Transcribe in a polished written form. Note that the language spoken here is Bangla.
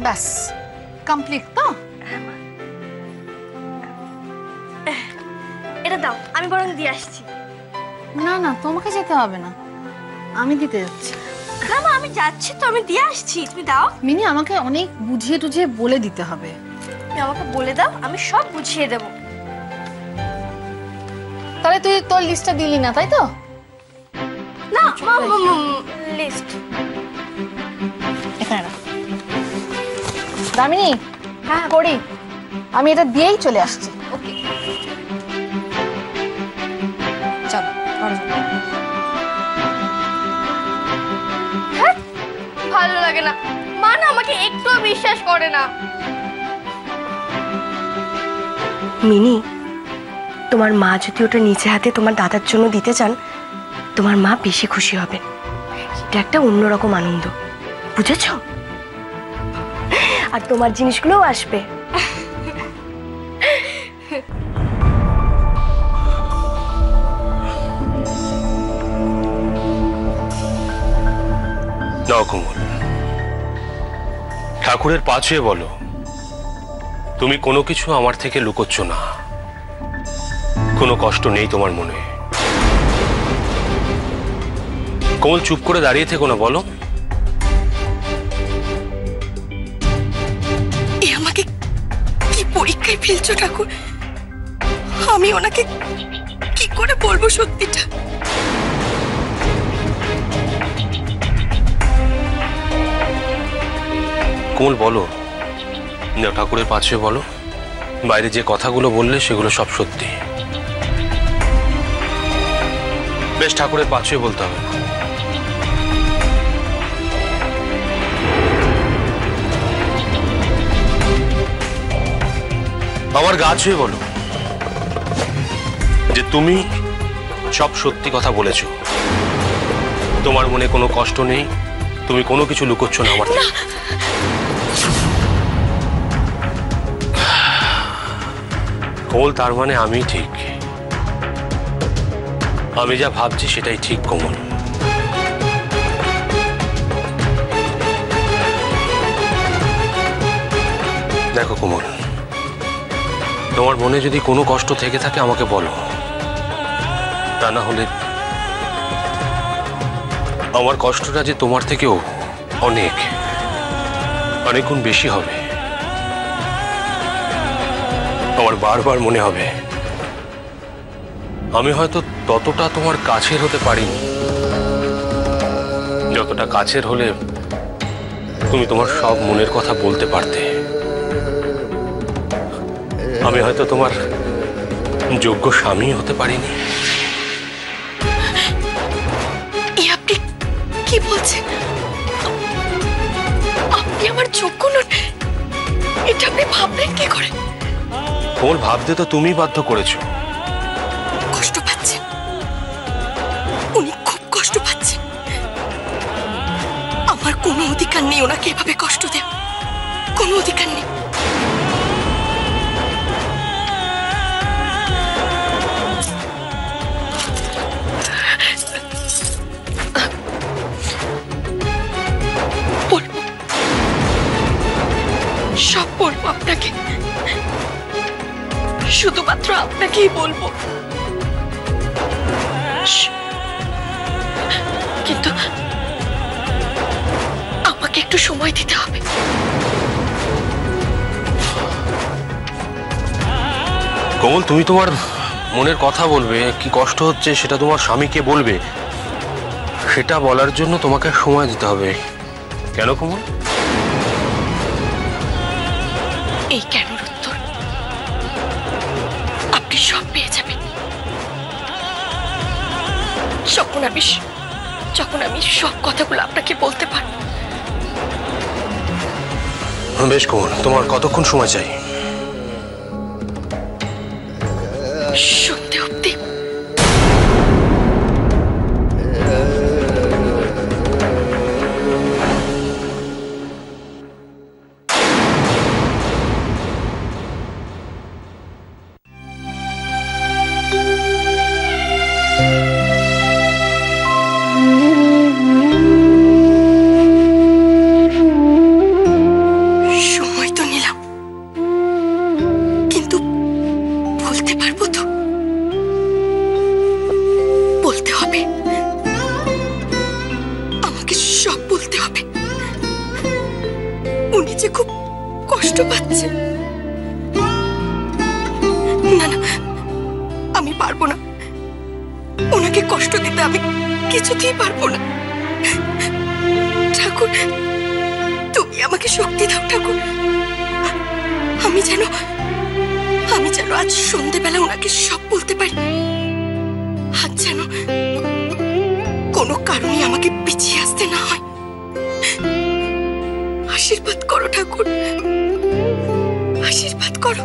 ব্যাস কমপ্লিট তো? এটা দাও, আমি বরং দিয়ে আসছি। না না, তোমাকে যেতে হবে না, আমি দিতে যাচ্ছি। না মা, আমি যাচ্ছি তো, আমি দিয়ে আসছি, তুমি দাও। মিনি, আমাকে অনেক বুঝিয়ে টুঝিয়ে বলে দিতে হবে। তুমি আমাকে বলে দাও, আমি সব বুঝিয়ে দেবো। তাহলে তুই তোর লিস্টটা দিলি না, তাই তো? না লিস্ট এখানে রাখ। দামিনী, হ্যাঁ করি, আমি এটা দিয়েই চলে আসছি। ওকে, চলো। ভালো লাগে না, মা না আমাকে একটুও বিশ্বাস করে না। মিনি, তোমার মা যদি ওটা নিচে হাতে তোমার দাদার জন্য দিতে চান, তোমার মা বেশি খুশি হবে। এটা একটা অন্যরকম আনন্দ, বুঝেছ? আর তোমার জিনিসগুলোও আসবে। নাও কোমল, ঠাকুরের পা ছুঁয়ে বলো, তুমি কোনো কিছু আমার থেকে লুকোচ্ছ না, কোনো কষ্ট নেই তোমার মনে। কোমল, চুপ করে দাঁড়িয়ে থেকো না, বলো। আমাকে কি পরীক্ষায় ফেলছো ঠাকুর? আমি ওনাকে কি করে বলবো সত্যিটা? কোমল বলো, নাও ঠাকুরের পা ছুঁয়ে বলো, বাইরে যে কথাগুলো বললে সেগুলো সব সত্যি। বেশ, ঠাকুরের পা ছুঁয়ে বলতে হবে। আমার গা ছুঁয়ে বলো যে তুমি সব সত্যি কথা বলেছ, তোমার মনে কোনো কষ্ট নেই, তুমি কোনো কিছু লুকোচ্ছ না আমার থেকে। কোমল, তার মানে আমি ঠিক, আমি যা ভাবছি সেটাই ঠিক কোমল। দেখো কোমল, তোমার মনে যদি কোনো কষ্ট থেকে থাকে আমাকে বলো, তা না হলে আমার কষ্টটা যে তোমার থেকেও অনেক অনেক গুণ বেশি হবে। আমার বারবার মনে হবে আমি হয়তো ততটা তোমার কাছের হতে পারিনি, যতটা কাছের হলে তুমি তোমার সব মনের কথা বলতে পারতে। আমি হয়তো তোমার যোগ্য স্বামী হতে পারিনি। আপনি কি বলছেন? আপনি আমার যোগ্য নন, এটা আপনি ভাবলেন কি করে? ওর ভাবতে তো তুমি বাধ্য করেছো। কষ্ট পাচ্ছেন, উনি খুব কষ্ট পাচ্ছেন। আমার কোনো অধিকার নেই ওনাকে এভাবে কষ্ট দেওয়ার, কোনো অধিকার নেই। বলবো, সব বলবো আপনাকে, শুধুমাত্র আপনাকেই বলবো। কিন্তু আমাকে একটু সময় দিতে হবে। কোমল, তুমি তোমার মনের কথা বলবে, কি কষ্ট হচ্ছে সেটা তোমার স্বামীকে বলবে, সেটা বলার জন্য তোমাকে সময় দিতে হবে। কেন কোমল? এই কেনর উত্তর আপনি সব পেয়ে যাবেন যখন আমি সব কথাগুলো আপনাকে বলতে পারব। বেশ কোমল, তোমার কতক্ষণ সময় চাই? সন্ধে অব্দি। স্বামী যে খুব কষ্ট পাচ্ছে। না না, আমি পারবো না, ওনাকে কষ্ট দিতে আমি কিছুতেই পারবো না। ঠাকুর, তুমি আমাকে শক্তি দাও ঠাকুর। আমি যেন আজ সন্ধ্যেবেলা ওনাকে সব বলতে পারি। আজ যেন কোনো কারণে আমাকে পিছিয়ে আসতে না হয়। আশীর্বাদ করো ঠাকুর, আশীর্বাদ করো।